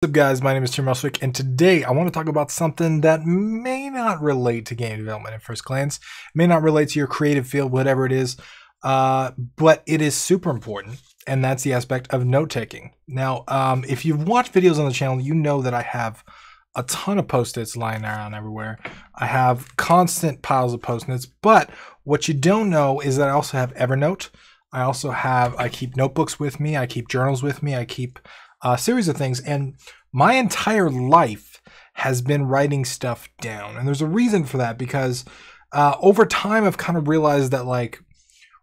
What's up, guys? My name is Tim Ruswick, and today I want to talk about something that may not relate to game development at first glance, it may not relate to your creative field, whatever it is, but it is super important, and that's the aspect of note-taking. Now, if you've watched videos on the channel, you know that I have a ton of post-its lying around everywhere. I have constant piles of post-its, but what you don't know is that I also have Evernote. I keep notebooks with me, I keep journals with me, I keep a series of things, and my entire life has been writing stuff down. And there's a reason for that, because over time I've kind of realized that like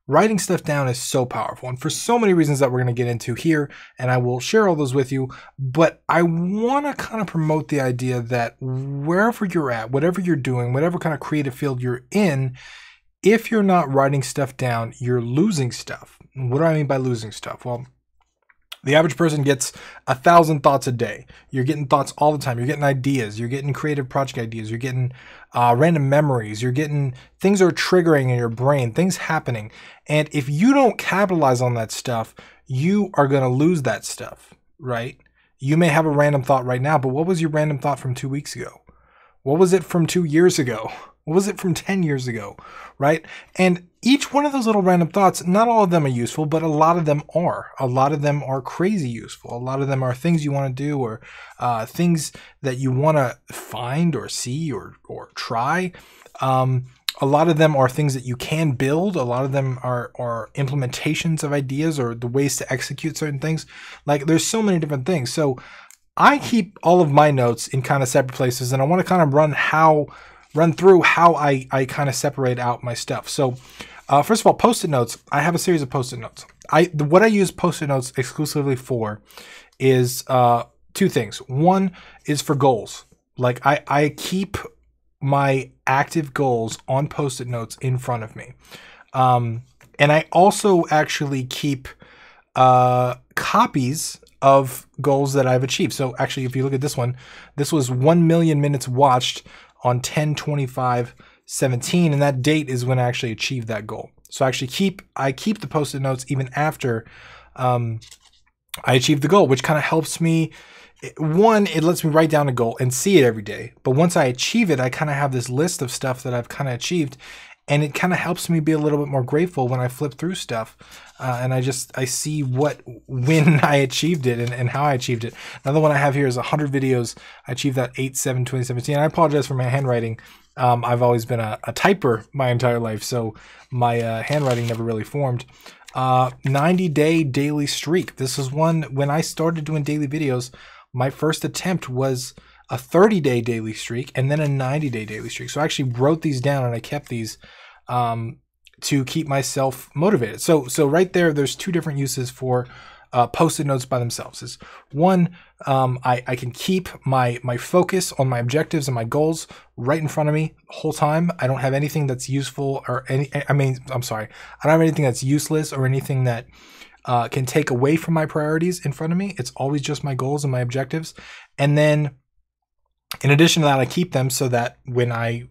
writing stuff down is so powerful, and for so many reasons that we're going to get into here, and I will share all those with you. But I want to kind of promote the idea that wherever you're at, whatever you're doing, whatever kind of creative field you're in, if you're not writing stuff down, you're losing stuff. What do I mean by losing stuff? Well, the average person gets 1,000 thoughts a day. You're getting thoughts all the time. You're getting ideas. You're getting creative project ideas. You're getting random memories. You're getting things are triggering in your brain, things happening. And if you don't capitalize on that stuff, you are going to lose that stuff, right? You may have a random thought right now, but what was your random thought from 2 weeks ago? What was it from 2 years ago? What was it from 10 years ago, right? And each one of those little random thoughts, not all of them are useful, but a lot of them are. A lot of them are crazy useful. A lot of them are things you want to do, or things that you want to find or see or try. A lot of them are things that you can build. A lot of them are implementations of ideas or the ways to execute certain things. Like, there's so many different things. So I keep all of my notes in kind of separate places, and I want to kind of run through how I kind of separate out my stuff. So first of all, post-it notes. I have a series of post-it notes. What I use post-it notes exclusively for is two things. One is for goals. Like I keep my active goals on post-it notes in front of me. And I also actually keep copies of goals that I've achieved. So actually, if you look at this one, this was 1 million minutes watched on 10/25/17, and that date is when I actually achieved that goal. So I keep the post-it notes even after I achieved the goal, which kind of helps me. One, it lets me write down a goal and see it every day. But once I achieve it, I kind of have this list of stuff that I've kind of achieved, and it kind of helps me be a little bit more grateful when I flip through stuff. And I see when I achieved it and how I achieved it. Another one I have here is 100 videos. I achieved that 8/7/2017. I apologize for my handwriting. I've always been a typer my entire life, so my handwriting never really formed. 90-day daily streak. This is one, when I started doing daily videos, my first attempt was a 30-day daily streak and then a 90-day daily streak. So I actually wrote these down, and I kept these to keep myself motivated. So right there's two different uses for post-it notes by themselves. Is one, I can keep my focus on my objectives and my goals right in front of me the whole time. I don't have anything that's useful or I don't have anything that's useless or anything that can take away from my priorities in front of me. It's always just my goals and my objectives. And then in addition to that, I keep them so that when I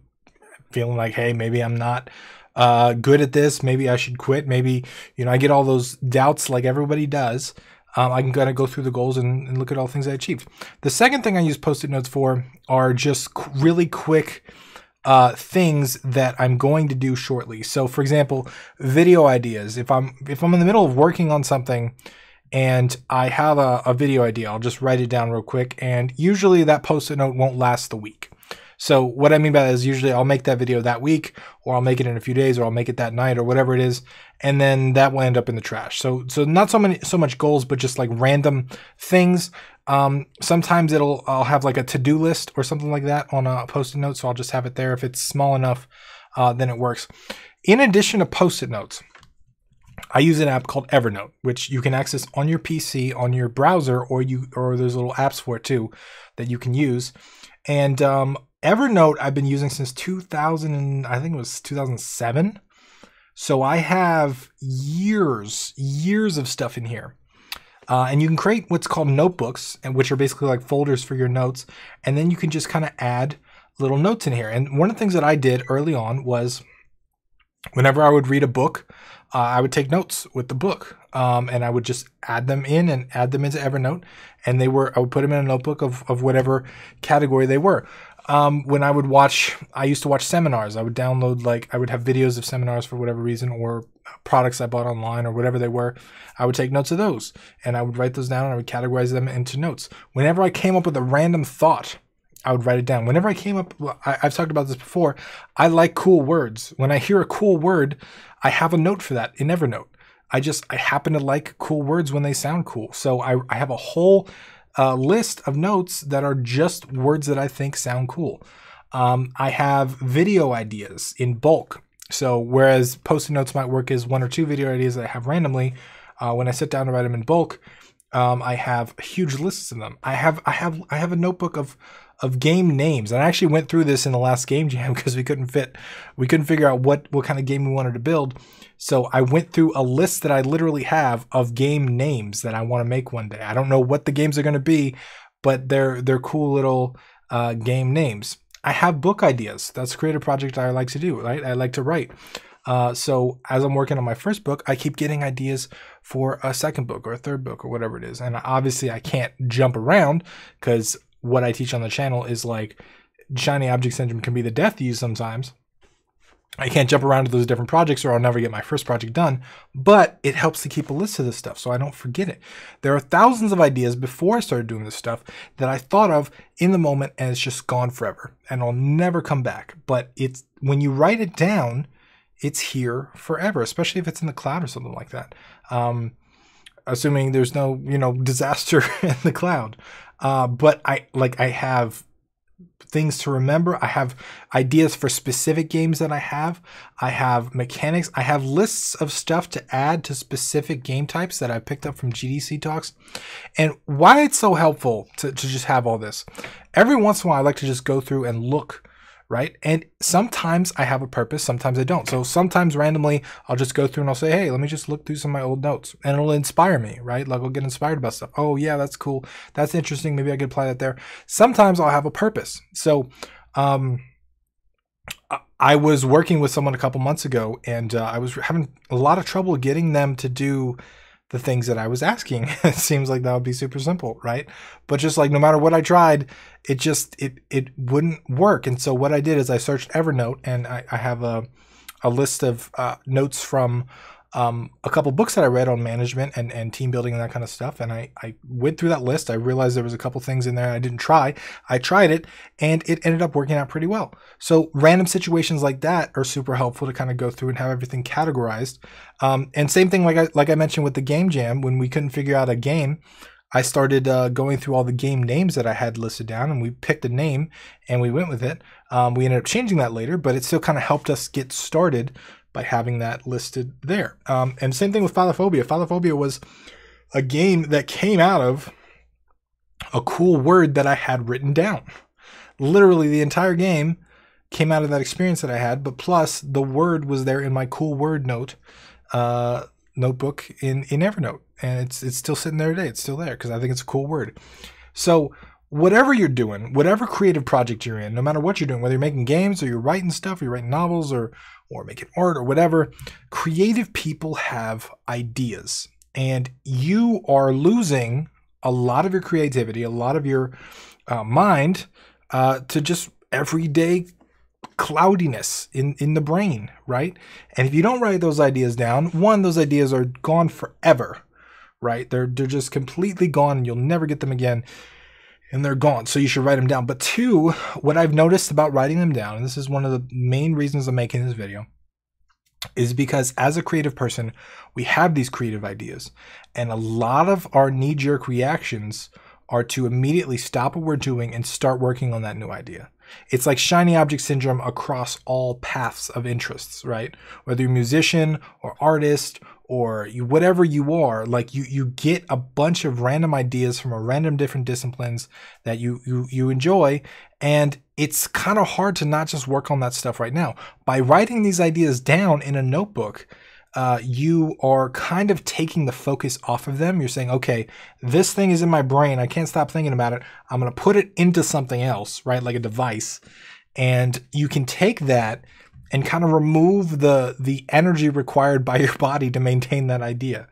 feeling like, hey, maybe I'm not good at this, maybe I should quit, maybe, I get all those doubts like everybody does, I can kind of go through the goals and look at all the things I achieved. The second thing I use post-it notes for are just really quick things that I'm going to do shortly. So for example, video ideas. If I'm in the middle of working on something and I have a video idea, I'll just write it down real quick, and usually that post-it note won't last the week. So what I mean by that is usually I'll make that video that week, or I'll make it in a few days, or I'll make it that night, or whatever it is, and then that will end up in the trash. So not so much goals, but just like random things. Sometimes I'll have like a to-do list or something like that on a post-it note, so I'll just have it there. If it's small enough, then it works. In addition to post-it notes, I use an app called Evernote, which you can access on your PC, on your browser, or there's little apps for it too that you can use. And Evernote I've been using since 2007. So I have years of stuff in here. And you can create what's called notebooks, and which are basically like folders for your notes. And then you can just kind of add little notes in here. And one of the things that I did early on was whenever I would read a book, I would take notes with the book. and I would just add them in and add them into Evernote. And I would put them in a notebook of whatever category they were. When I used to watch seminars. I would download, I would have videos of seminars for whatever reason, or products I bought online or whatever they were. I would take notes of those, and I would write those down, and I would categorize them into notes. Whenever I came up with a random thought, I would write it down. Whenever I came up, I've talked about this before, I like cool words. When I hear a cool word, I have a note for that in Evernote. I happen to like cool words when they sound cool. So I have a whole list of notes that are just words that I think sound cool. I have video ideas in bulk. So whereas Post-it notes might work as 1 or 2 video ideas that I have randomly, when I sit down to write them in bulk, I have huge lists of them. I have a notebook of game names. And I actually went through this in the last game jam because we couldn't figure out what kind of game we wanted to build. So I went through a list that I literally have of game names that I want to make one day. I don't know what the games are going to be, but they're cool little game names. I have book ideas. That's a creative project I like to do, right? I like to write. So as I'm working on my first book, I keep getting ideas for a second book or a third book or whatever it is. And obviously I can't jump around because what I teach on the channel is like shiny object syndrome can be the death of you sometimes. I can't jump around to those different projects or I'll never get my first project done, but it helps to keep a list of this stuff so I don't forget it. There are thousands of ideas before I started doing this stuff that I thought of in the moment and it's just gone forever and I'll never come back. But it's when you write it down, it's here forever, especially if it's in the cloud or something like that. Assuming there's no, disaster in the cloud. But I have things to remember. I have ideas for specific games that I have mechanics. I have lists of stuff to add to specific game types that I picked up from GDC talks. And why it's so helpful to just have all this. Every once in a while, I like to just go through and look, right? And sometimes I have a purpose, sometimes I don't. So sometimes randomly, I'll just go through and I'll say, hey, let me just look through some of my old notes and it'll inspire me, right? Like I'll get inspired about stuff. Oh yeah, that's cool. That's interesting. Maybe I could apply that there. Sometimes I'll have a purpose. So I was working with someone a couple months ago and I was having a lot of trouble getting them to do the things that I was asking. It seems like that would be super simple, right? But just like no matter what I tried, it wouldn't work. And so what I did is I searched Evernote and I have a list of notes from a couple books that I read on management and team building and that kind of stuff. And I went through that list. I realized there was a couple things in there I didn't try. I tried it and it ended up working out pretty well. So random situations like that are super helpful to kind of go through and have everything categorized. And same thing like I mentioned with the game jam, when we couldn't figure out a game, I started going through all the game names that I had listed down and we picked a name and we went with it. We ended up changing that later, but it still kind of helped us get started by having that listed there. And same thing with Philophobia. Philophobia was a game that came out of a cool word that I had written down. Literally the entire game came out of that experience that I had, but plus the word was there in my cool word notebook in Evernote. And it's still sitting there today. It's still there because I think it's a cool word. So whatever you're doing, whatever creative project you're in, no matter what you're doing, whether you're making games or you're writing stuff, or you're writing novels or making art or whatever, creative people have ideas. And you are losing a lot of your creativity, a lot of your mind to just everyday cloudiness in the brain, right? And if you don't write those ideas down, one, those ideas are gone forever, right? They're just completely gone and you'll never get them again. And they're gone. So you should write them down. But two, what I've noticed about writing them down, and this is one of the main reasons I'm making this video, is because as a creative person, we have these creative ideas. And a lot of our knee-jerk reactions are to immediately stop what we're doing and start working on that new idea. It's like shiny object syndrome across all paths of interests, right? Whether you're a musician or artist or whatever you are, like you get a bunch of random ideas from a random different disciplines that you enjoy, and it's kind of hard to not just work on that stuff right now. By writing these ideas down in a notebook, you are kind of taking the focus off of them. You're saying, okay, this thing is in my brain. I can't stop thinking about it. I'm going to put it into something else, right? Like a device. And you can take that and kind of remove the energy required by your body to maintain that idea,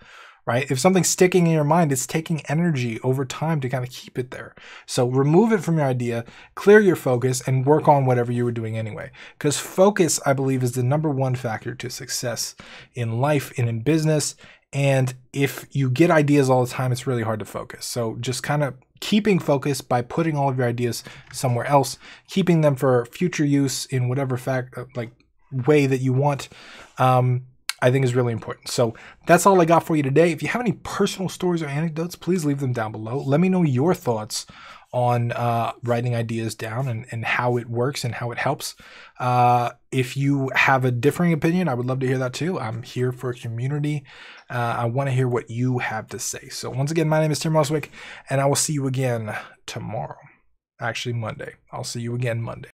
right? If something's sticking in your mind, it's taking energy over time to kind of keep it there. So remove it from your idea, clear your focus, and work on whatever you were doing anyway. Because focus, I believe, is the #1 factor to success in life and in business. And if you get ideas all the time, it's really hard to focus. So just kind of keeping focus by putting all of your ideas somewhere else, keeping them for future use in whatever way that you want, I think is really important. So that's all I got for you today. If you have any personal stories or anecdotes, please leave them down below. Let me know your thoughts on writing ideas down and how it works and how it helps. If you have a differing opinion, I would love to hear that too. I'm here for a community. I want to hear what you have to say. So once again, my name is Tim Roswick, and I will see you again tomorrow. Actually, Monday. I'll see you again Monday.